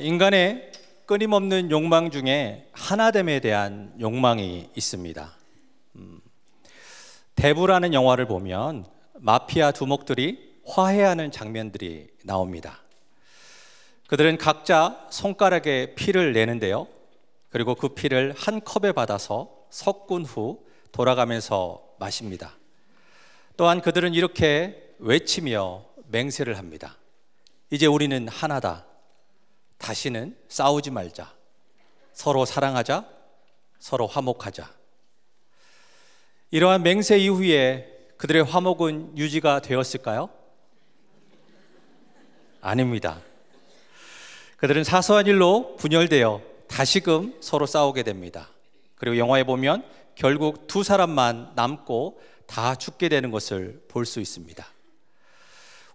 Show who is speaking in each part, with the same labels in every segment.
Speaker 1: 인간의 끊임없는 욕망 중에 하나됨에 대한 욕망이 있습니다. 대부라는 영화를 보면 마피아 두목들이 화해하는 장면들이 나옵니다. 그들은 각자 손가락에 피를 내는데요, 그리고 그 피를 한 컵에 받아서 섞은 후 돌아가면서 마십니다. 또한 그들은 이렇게 외치며 맹세를 합니다. 이제 우리는 하나다. 다시는 싸우지 말자. 서로 사랑하자. 서로 화목하자. 이러한 맹세 이후에 그들의 화목은 유지가 되었을까요? 아닙니다. 그들은 사소한 일로 분열되어 다시금 서로 싸우게 됩니다. 그리고 영화에 보면 결국 두 사람만 남고 다 죽게 되는 것을 볼 수 있습니다.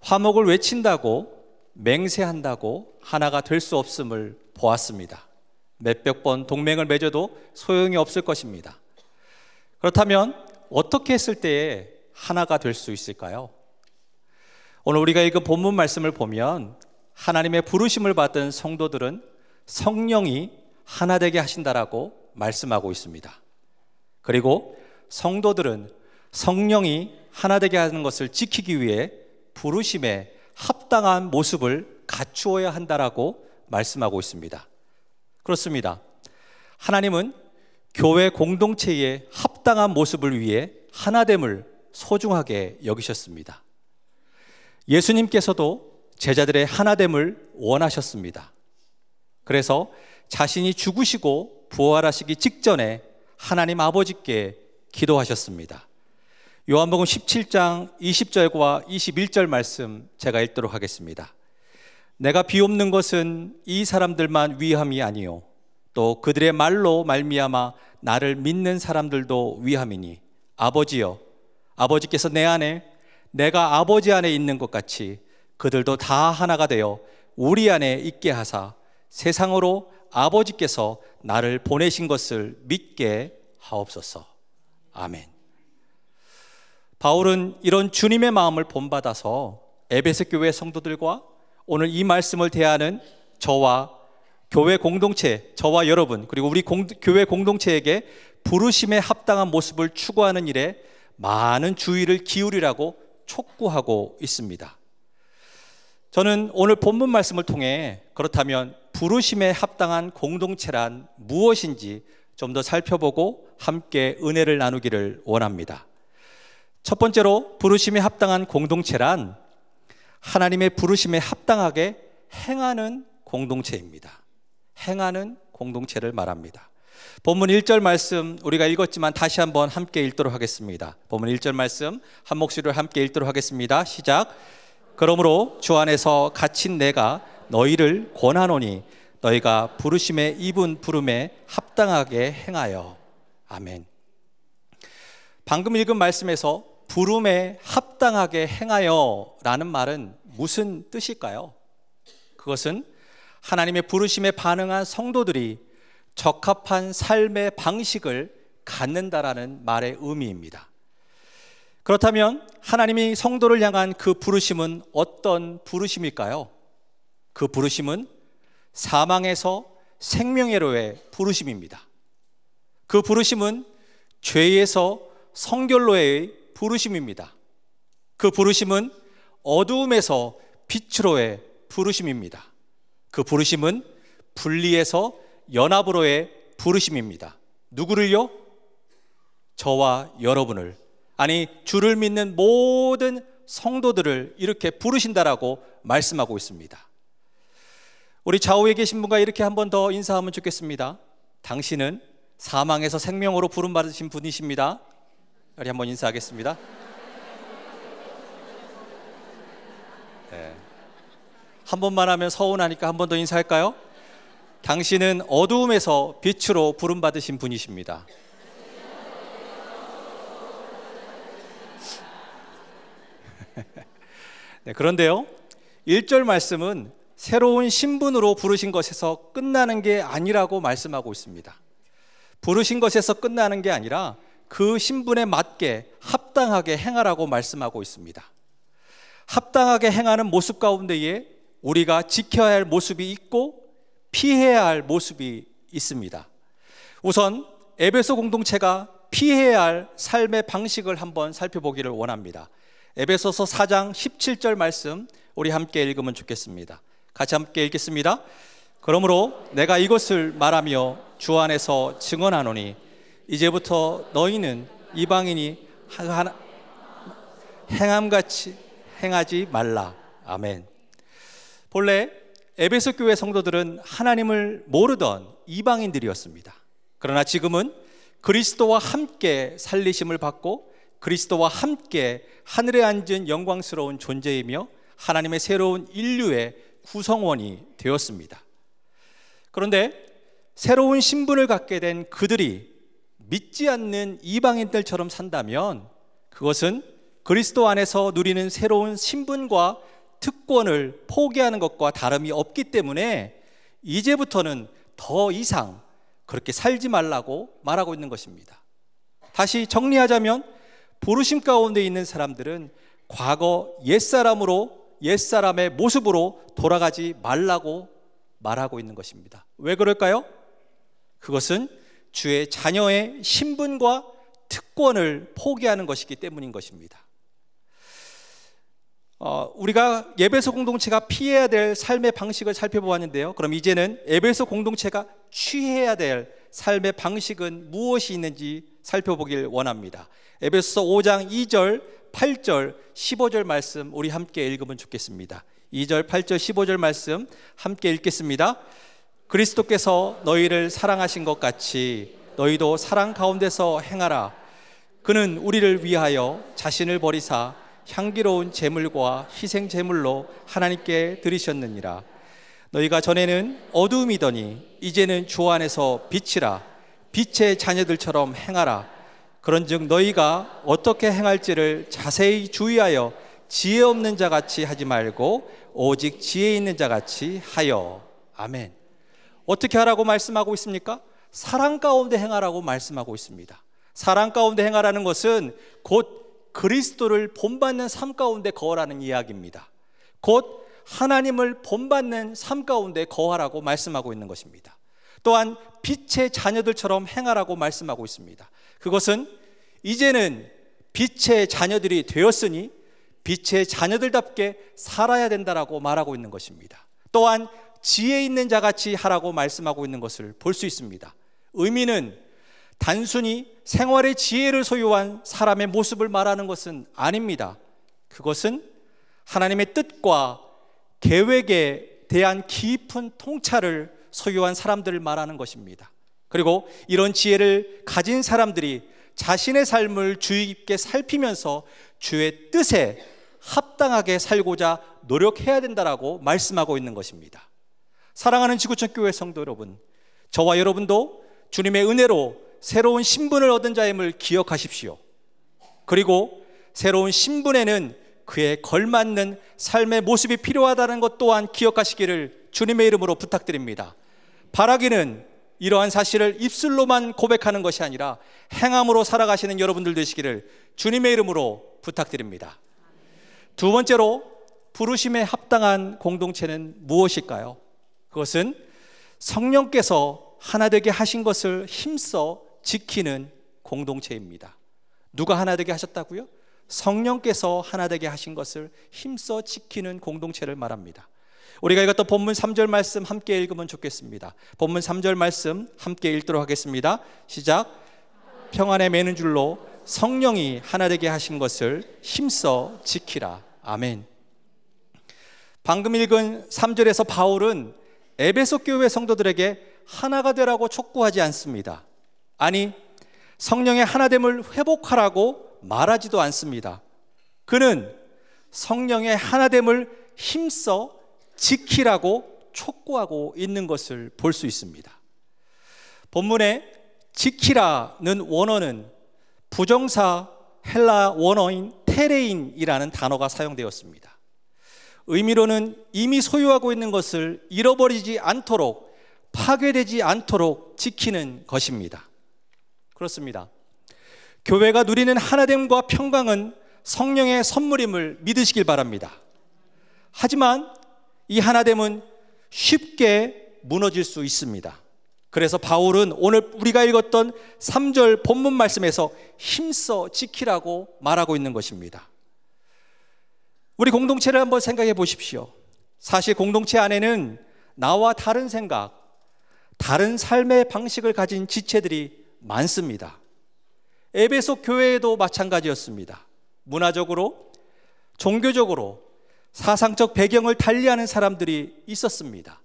Speaker 1: 화목을 외친다고, 맹세한다고 하나가 될 수 없음을 보았습니다. 몇백 번 동맹을 맺어도 소용이 없을 것입니다. 그렇다면 어떻게 했을 때에 하나가 될 수 있을까요? 오늘 우리가 읽은 본문 말씀을 보면 하나님의 부르심을 받은 성도들은 성령이 하나 되게 하신다라고 말씀하고 있습니다. 그리고 성도들은 성령이 하나 되게 하는 것을 지키기 위해 부르심에 합당한 모습을 갖추어야 한다라고 말씀하고 있습니다. 그렇습니다. 하나님은 교회 공동체의 합당한 모습을 위해 하나됨을 소중하게 여기셨습니다. 예수님께서도 제자들의 하나됨을 원하셨습니다. 그래서 자신이 죽으시고 부활하시기 직전에 하나님 아버지께 기도하셨습니다. 요한복음 17장 20절과 21절 말씀 제가 읽도록 하겠습니다. 내가 비옵는 것은 이 사람들만 위함이 아니요 또 그들의 말로 말미암아 나를 믿는 사람들도 위함이니 아버지여, 아버지께서 내 안에 내가 아버지 안에 있는 것 같이 그들도 다 하나가 되어 우리 안에 있게 하사 세상으로 아버지께서 나를 보내신 것을 믿게 하옵소서. 아멘. 바울은 이런 주님의 마음을 본받아서 에베소 교회 성도들과 오늘 이 말씀을 대하는 저와 교회 공동체, 저와 여러분, 그리고 우리 교회 공동체에게 부르심에 합당한 모습을 추구하는 일에 많은 주의를 기울이라고 촉구하고 있습니다. 저는 오늘 본문 말씀을 통해 그렇다면 부르심에 합당한 공동체란 무엇인지 좀 더 살펴보고 함께 은혜를 나누기를 원합니다. 첫 번째로 부르심에 합당한 공동체란 하나님의 부르심에 합당하게 행하는 공동체입니다. 행하는 공동체를 말합니다. 본문 1절 말씀 우리가 읽었지만 다시 한번 함께 읽도록 하겠습니다. 본문 1절 말씀 한 목소리로 함께 읽도록 하겠습니다. 시작. 그러므로 주 안에서 갇힌 내가 너희를 권하노니 너희가 부르심에 입은 부름에 합당하게 행하여. 아멘. 방금 읽은 말씀에서 부름에 합당하게 행하여 라는 말은 무슨 뜻일까요? 그것은 하나님의 부르심에 반응한 성도들이 적합한 삶의 방식을 갖는다라는 말의 의미입니다. 그렇다면 하나님이 성도를 향한 그 부르심은 어떤 부르심일까요? 그 부르심은 사망에서 생명회로의 부르심입니다. 그 부르심은 죄에서 성결로의 부르심입니다. 그 부르심은 어두움에서 빛으로의 부르심입니다. 그 부르심은 분리에서 연합으로의 부르심입니다. 누구를요? 저와 여러분을, 아니 주를 믿는 모든 성도들을 이렇게 부르신다라고 말씀하고 있습니다. 우리 좌우에 계신 분과 이렇게 한 번 더 인사하면 좋겠습니다. 당신은 사망에서 생명으로 부름받으신 분이십니다. 우리 한번 인사하겠습니다. 네. 한 번만 하면 서운하니까 한 번 더 인사할까요? 당신은 어두움에서 빛으로 부름받으신 분이십니다. 네, 그런데요 1절 말씀은 새로운 신분으로 부르신 것에서 끝나는 게 아니라고 말씀하고 있습니다. 부르신 것에서 끝나는 게 아니라 그 신분에 맞게 합당하게 행하라고 말씀하고 있습니다. 합당하게 행하는 모습 가운데에 우리가 지켜야 할 모습이 있고 피해야 할 모습이 있습니다. 우선 에베소 공동체가 피해야 할 삶의 방식을 한번 살펴보기를 원합니다. 에베소서 4장 17절 말씀 우리 함께 읽으면 좋겠습니다. 같이 함께 읽겠습니다. 그러므로 내가 이것을 말하며 주 안에서 증언하노니 이제부터 너희는 이방인이 행함같이 행하지 말라. 아멘. 본래 에베소 교회 성도들은 하나님을 모르던 이방인들이었습니다. 그러나 지금은 그리스도와 함께 살리심을 받고 그리스도와 함께 하늘에 앉은 영광스러운 존재이며 하나님의 새로운 인류의 구성원이 되었습니다. 그런데 새로운 신분을 갖게 된 그들이 믿지 않는 이방인들처럼 산다면 그것은 그리스도 안에서 누리는 새로운 신분과 특권을 포기하는 것과 다름이 없기 때문에 이제부터는 더 이상 그렇게 살지 말라고 말하고 있는 것입니다. 다시 정리하자면 부르심 가운데 있는 사람들은 과거 옛사람의 모습으로 돌아가지 말라고 말하고 있는 것입니다. 왜 그럴까요? 그것은 주의 자녀의 신분과 특권을 포기하는 것이기 때문인 것입니다. 우리가 에베소 공동체가 피해야 될 삶의 방식을 살펴보았는데요. 그럼 이제는 에베소 공동체가 취해야 될 삶의 방식은 무엇이 있는지 살펴보길 원합니다. 에베소서 5장 2절, 8절, 15절 말씀 우리 함께 읽으면 좋겠습니다. 2절, 8절, 15절 말씀 함께 읽겠습니다. 그리스도께서 너희를 사랑하신 것 같이 너희도 사랑 가운데서 행하라. 그는 우리를 위하여 자신을 버리사 향기로운 제물과 희생 제물로 하나님께 드리셨느니라. 너희가 전에는 어두움이더니 이제는 주 안에서 빛이라. 빛의 자녀들처럼 행하라. 그런즉 너희가 어떻게 행할지를 자세히 주의하여 지혜 없는 자같이 하지 말고 오직 지혜 있는 자같이 하여. 아멘. 어떻게 하라고 말씀하고 있습니까? 사랑 가운데 행하라고 말씀하고 있습니다. 사랑 가운데 행하라는 것은 곧 그리스도를 본받는 삶 가운데 거하라는 이야기입니다. 곧 하나님을 본받는 삶 가운데 거하라고 말씀하고 있는 것입니다. 또한 빛의 자녀들처럼 행하라고 말씀하고 있습니다. 그것은 이제는 빛의 자녀들이 되었으니 빛의 자녀들답게 살아야 된다라고 말하고 있는 것입니다. 또한 지혜 있는 자같이 하라고 말씀하고 있는 것을 볼 수 있습니다. 의미는 단순히 생활의 지혜를 소유한 사람의 모습을 말하는 것은 아닙니다. 그것은 하나님의 뜻과 계획에 대한 깊은 통찰을 소유한 사람들을 말하는 것입니다. 그리고 이런 지혜를 가진 사람들이 자신의 삶을 주의 깊게 살피면서 주의 뜻에 합당하게 살고자 노력해야 된다라고 말씀하고 있는 것입니다. 사랑하는 지구촌 교회 성도 여러분, 저와 여러분도 주님의 은혜로 새로운 신분을 얻은 자임을 기억하십시오. 그리고 새로운 신분에는 그에 걸맞는 삶의 모습이 필요하다는 것 또한 기억하시기를 주님의 이름으로 부탁드립니다. 바라기는 이러한 사실을 입술로만 고백하는 것이 아니라 행함으로 살아가시는 여러분들 되시기를 주님의 이름으로 부탁드립니다. 두 번째로 부르심에 합당한 공동체는 무엇일까요? 그것은 성령께서 하나 되게 하신 것을 힘써 지키는 공동체입니다. 누가 하나 되게 하셨다고요? 성령께서 하나 되게 하신 것을 힘써 지키는 공동체를 말합니다. 우리가 읽었던 본문 3절 말씀 함께 읽으면 좋겠습니다. 본문 3절 말씀 함께 읽도록 하겠습니다. 시작. 평안에 매는 줄로 성령이 하나 되게 하신 것을 힘써 지키라. 아멘. 방금 읽은 3절에서 바울은 에베소 교회 성도들에게 하나가 되라고 촉구하지 않습니다. 아니, 성령의 하나됨을 회복하라고 말하지도 않습니다. 그는 성령의 하나됨을 힘써 지키라고 촉구하고 있는 것을 볼 수 있습니다. 본문에 지키라는 원어는 부정사 헬라 원어인 테레인이라는 단어가 사용되었습니다. 의미로는 이미 소유하고 있는 것을 잃어버리지 않도록, 파괴되지 않도록 지키는 것입니다. 그렇습니다. 교회가 누리는 하나됨과 평강은 성령의 선물임을 믿으시길 바랍니다. 하지만 이 하나됨은 쉽게 무너질 수 있습니다. 그래서 바울은 오늘 우리가 읽었던 3절 본문 말씀에서 힘써 지키라고 말하고 있는 것입니다. 우리 공동체를 한번 생각해 보십시오. 사실 공동체 안에는 나와 다른 생각, 다른 삶의 방식을 가진 지체들이 많습니다. 에베소 교회에도 마찬가지였습니다. 문화적으로, 종교적으로, 사상적 배경을 달리하는 사람들이 있었습니다.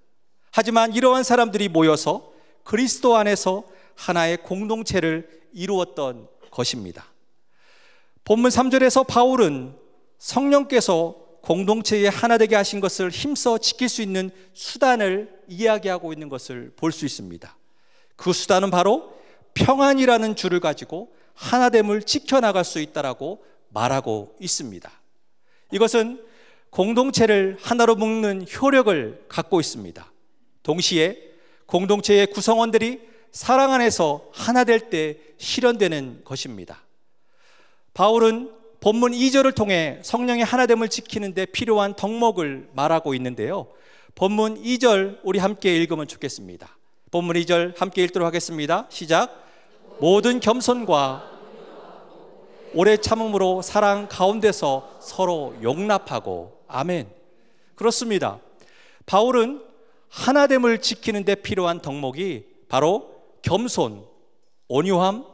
Speaker 1: 하지만 이러한 사람들이 모여서 그리스도 안에서 하나의 공동체를 이루었던 것입니다. 본문 3절에서 바울은 성령께서 공동체에 하나 되게 하신 것을 힘써 지킬 수 있는 수단을 이야기하고 있는 것을 볼 수 있습니다. 그 수단은 바로 평안이라는 줄을 가지고 하나됨을 지켜나갈 수 있다라고 말하고 있습니다. 이것은 공동체를 하나로 묶는 효력을 갖고 있습니다. 동시에 공동체의 구성원들이 사랑 안에서 하나 될 때 실현되는 것입니다. 바울은 본문 2절을 통해 성령의 하나됨을 지키는 데 필요한 덕목을 말하고 있는데요. 본문 2절 우리 함께 읽으면 좋겠습니다. 본문 2절 함께 읽도록 하겠습니다. 시작. 모든 겸손과 오래 참음으로 사랑 가운데서 서로 용납하고. 아멘. 그렇습니다. 바울은 하나됨을 지키는 데 필요한 덕목이 바로 겸손, 온유함,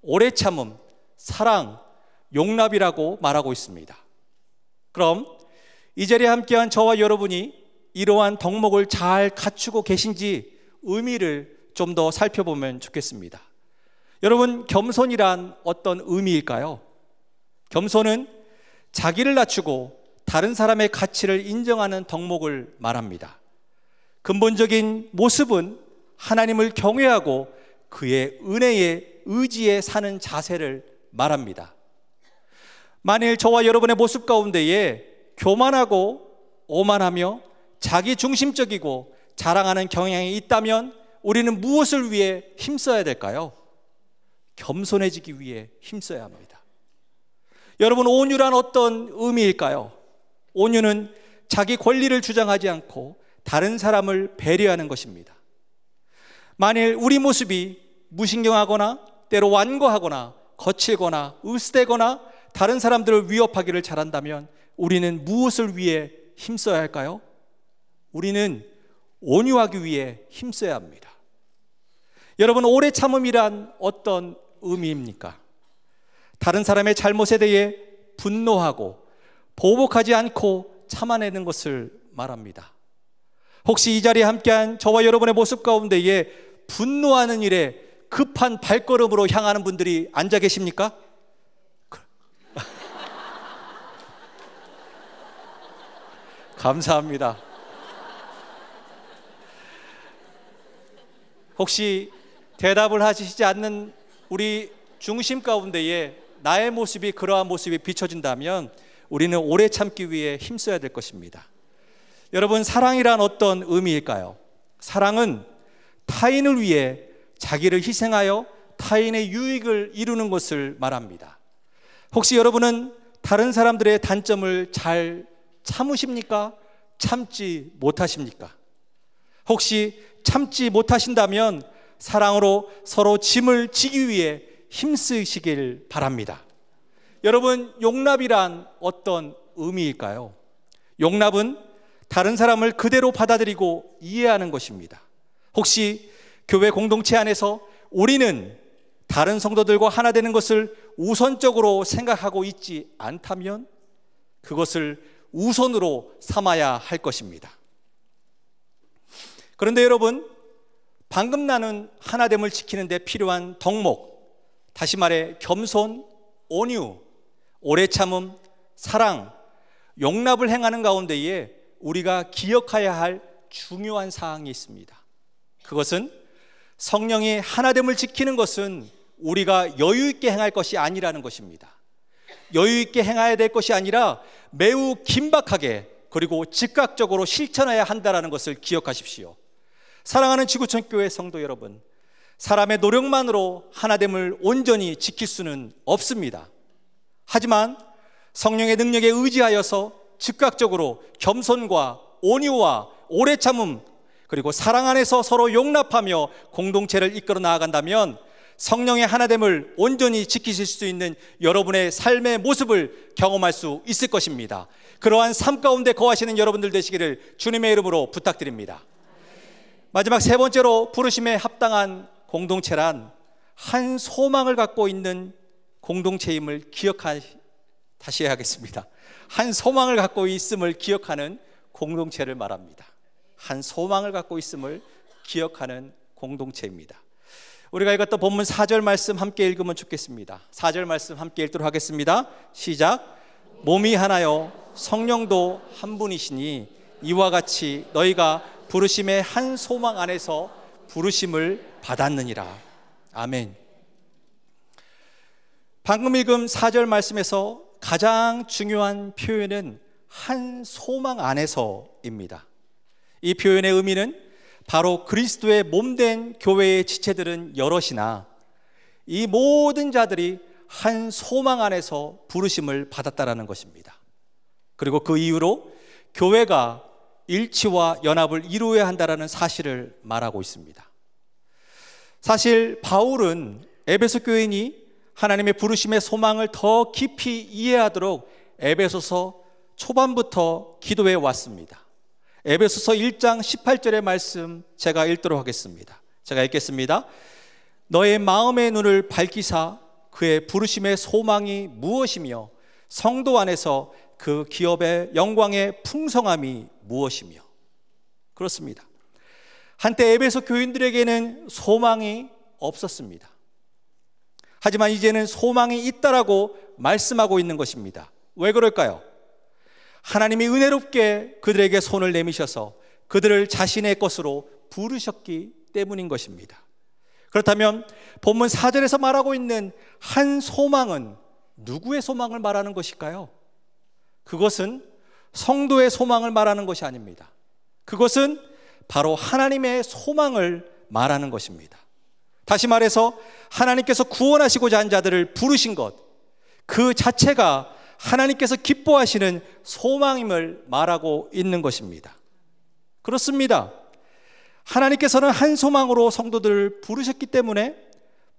Speaker 1: 오래 참음, 사랑, 용납이라고 말하고 있습니다. 그럼 이 자리에 함께한 저와 여러분이 이러한 덕목을 잘 갖추고 계신지 의미를 좀 더 살펴보면 좋겠습니다. 여러분, 겸손이란 어떤 의미일까요? 겸손은 자기를 낮추고 다른 사람의 가치를 인정하는 덕목을 말합니다. 근본적인 모습은 하나님을 경외하고 그의 은혜에 의지에 사는 자세를 말합니다. 만일 저와 여러분의 모습 가운데에 교만하고 오만하며 자기 중심적이고 자랑하는 경향이 있다면 우리는 무엇을 위해 힘써야 될까요? 겸손해지기 위해 힘써야 합니다. 여러분, 온유란 어떤 의미일까요? 온유는 자기 권리를 주장하지 않고 다른 사람을 배려하는 것입니다. 만일 우리 모습이 무신경하거나 때로 완고하거나 거칠거나 으스대거나 다른 사람들을 위협하기를 잘한다면 우리는 무엇을 위해 힘써야 할까요? 우리는 온유하기 위해 힘써야 합니다. 여러분, 오래 참음이란 어떤 의미입니까? 다른 사람의 잘못에 대해 분노하고 보복하지 않고 참아내는 것을 말합니다. 혹시 이 자리에 함께한 저와 여러분의 모습 가운데에 분노하는 일에 급한 발걸음으로 향하는 분들이 앉아 계십니까? 감사합니다. 혹시 대답을 하시지 않는 우리 중심 가운데에 나의 모습이 그러한 모습이 비춰진다면 우리는 오래 참기 위해 힘써야 될 것입니다. 여러분, 사랑이란 어떤 의미일까요? 사랑은 타인을 위해 자기를 희생하여 타인의 유익을 이루는 것을 말합니다. 혹시 여러분은 다른 사람들의 단점을 잘 참으십니까? 참지 못하십니까? 혹시 참지 못하신다면 사랑으로 서로 짐을 지기 위해 힘쓰시길 바랍니다. 여러분, 용납이란 어떤 의미일까요? 용납은 다른 사람을 그대로 받아들이고 이해하는 것입니다. 혹시 교회 공동체 안에서 우리는 다른 성도들과 하나 되는 것을 우선적으로 생각하고 있지 않다면 그것을 우선으로 삼아야 할 것입니다. 그런데 여러분, 방금 나눈 하나됨을 지키는 데 필요한 덕목, 다시 말해 겸손, 온유, 오래 참음, 사랑, 용납을 행하는 가운데에 우리가 기억해야 할 중요한 사항이 있습니다. 그것은 성령의 하나됨을 지키는 것은 우리가 여유 있게 행할 것이 아니라는 것입니다. 여유 있게 행해야 될 것이 아니라 매우 긴박하게 그리고 즉각적으로 실천해야 한다는 것을 기억하십시오. 사랑하는 지구촌 교회 성도 여러분, 사람의 노력만으로 하나됨을 온전히 지킬 수는 없습니다. 하지만 성령의 능력에 의지하여서 즉각적으로 겸손과 온유와 오래 참음 그리고 사랑 안에서 서로 용납하며 공동체를 이끌어 나아간다면 성령의 하나됨을 온전히 지키실 수 있는 여러분의 삶의 모습을 경험할 수 있을 것입니다. 그러한 삶 가운데 거하시는 여러분들 되시기를 주님의 이름으로 부탁드립니다. 마지막 세 번째로 부르심에 합당한 공동체란 한 소망을 갖고 있는 공동체임을 다시 해야겠습니다. 한 소망을 갖고 있음을 기억하는 공동체를 말합니다. 한 소망을 갖고 있음을 기억하는 공동체입니다. 우리가 읽었던 본문 4절 말씀 함께 읽으면 좋겠습니다. 4절 말씀 함께 읽도록 하겠습니다. 시작. 몸이 하나요 성령도 한 분이시니 이와 같이 너희가 부르심의 한 소망 안에서 부르심을 받았느니라. 아멘. 방금 읽은 4절 말씀에서 가장 중요한 표현은 한 소망 안에서입니다. 이 표현의 의미는 바로 그리스도의 몸된 교회의 지체들은 여럿이나 이 모든 자들이 한 소망 안에서 부르심을 받았다라는 것입니다. 그리고 그 이유로 교회가 일치와 연합을 이루어야 한다라는 사실을 말하고 있습니다. 사실 바울은 에베소 교인이 하나님의 부르심의 소망을 더 깊이 이해하도록 에베소서 초반부터 기도해 왔습니다. 에베소서 1장 18절의 말씀 제가 읽도록 하겠습니다. 제가 읽겠습니다. 너의 마음의 눈을 밝히사 그의 부르심의 소망이 무엇이며 성도 안에서 그 기업의 영광의 풍성함이 무엇이며. 그렇습니다. 한때 에베소 교인들에게는 소망이 없었습니다. 하지만 이제는 소망이 있다라고 말씀하고 있는 것입니다. 왜 그럴까요? 하나님이 은혜롭게 그들에게 손을 내미셔서 그들을 자신의 것으로 부르셨기 때문인 것입니다. 그렇다면 본문 4절에서 말하고 있는 한 소망은 누구의 소망을 말하는 것일까요? 그것은 성도의 소망을 말하는 것이 아닙니다. 그것은 바로 하나님의 소망을 말하는 것입니다. 다시 말해서 하나님께서 구원하시고자 한 자들을 부르신 것, 그 자체가 하나님께서 기뻐하시는 소망임을 말하고 있는 것입니다. 그렇습니다. 하나님께서는 한 소망으로 성도들을 부르셨기 때문에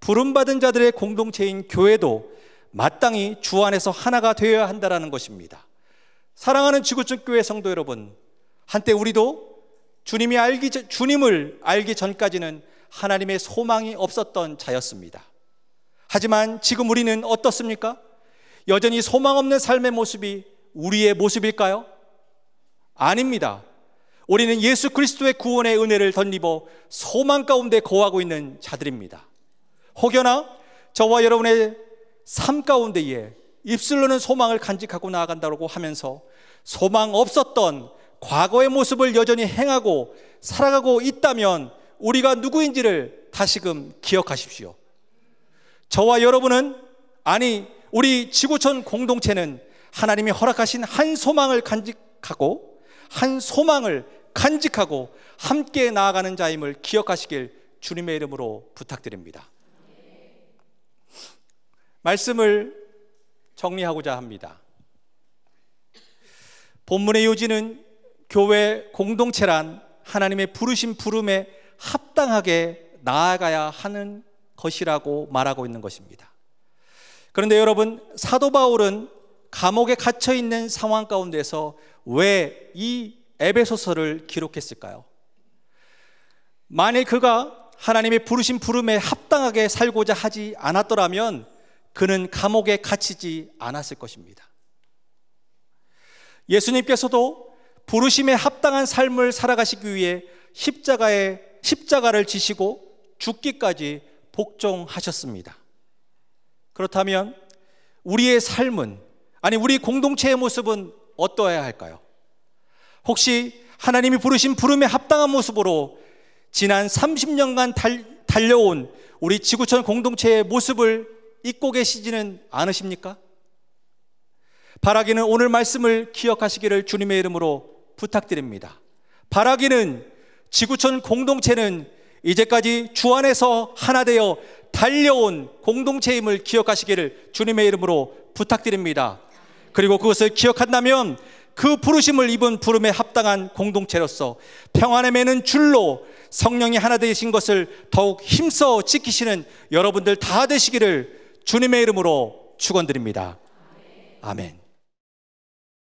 Speaker 1: 부름받은 자들의 공동체인 교회도 마땅히 주 안에서 하나가 되어야 한다는 것입니다. 사랑하는 지구촌교회 성도 여러분, 한때 우리도 주님을 알기 전까지는 하나님의 소망이 없었던 자였습니다. 하지만 지금 우리는 어떻습니까? 여전히 소망 없는 삶의 모습이 우리의 모습일까요? 아닙니다. 우리는 예수 그리스도의 구원의 은혜를 덧입어 소망 가운데 거하고 있는 자들입니다. 혹여나 저와 여러분의 삶 가운데에 입술로는 소망을 간직하고 나아간다고 하면서 소망 없었던 과거의 모습을 여전히 행하고 살아가고 있다면 우리가 누구인지를 다시금 기억하십시오. 저와 여러분은, 아니 우리 지구촌 공동체는 하나님이 허락하신 한 소망을 간직하고 한 소망을 간직하고 함께 나아가는 자임을 기억하시길 주님의 이름으로 부탁드립니다. 말씀을 정리하고자 합니다. 본문의 요지는 교회 공동체란 하나님의 부르신 부름에 합당하게 나아가야 하는 것이라고 말하고 있는 것입니다. 그런데 여러분, 사도 바울은 감옥에 갇혀 있는 상황 가운데서 왜 이 에베소서를 기록했을까요? 만일 그가 하나님의 부르신 부름에 합당하게 살고자 하지 않았더라면 그는 감옥에 갇히지 않았을 것입니다. 예수님께서도 부르심에 합당한 삶을 살아가시기 위해 십자가를 지시고 죽기까지 복종하셨습니다. 그렇다면 우리의 삶은, 아니 우리 공동체의 모습은 어떠해야 할까요? 혹시 하나님이 부르신 부름에 합당한 모습으로 지난 30년간 달려온 우리 지구촌 공동체의 모습을 잊고 계시지는 않으십니까? 바라기는 오늘 말씀을 기억하시기를 주님의 이름으로 부탁드립니다. 바라기는 지구촌 공동체는 이제까지 주 안에서 하나 되어 달려온 공동체임을 기억하시기를 주님의 이름으로 부탁드립니다. 그리고 그것을 기억한다면 그 부르심을 입은 부름에 합당한 공동체로서 평안에 매는 줄로 성령이 하나 되신 것을 더욱 힘써 지키시는 여러분들 다 되시기를 주님의 이름으로 축원드립니다. 아멘.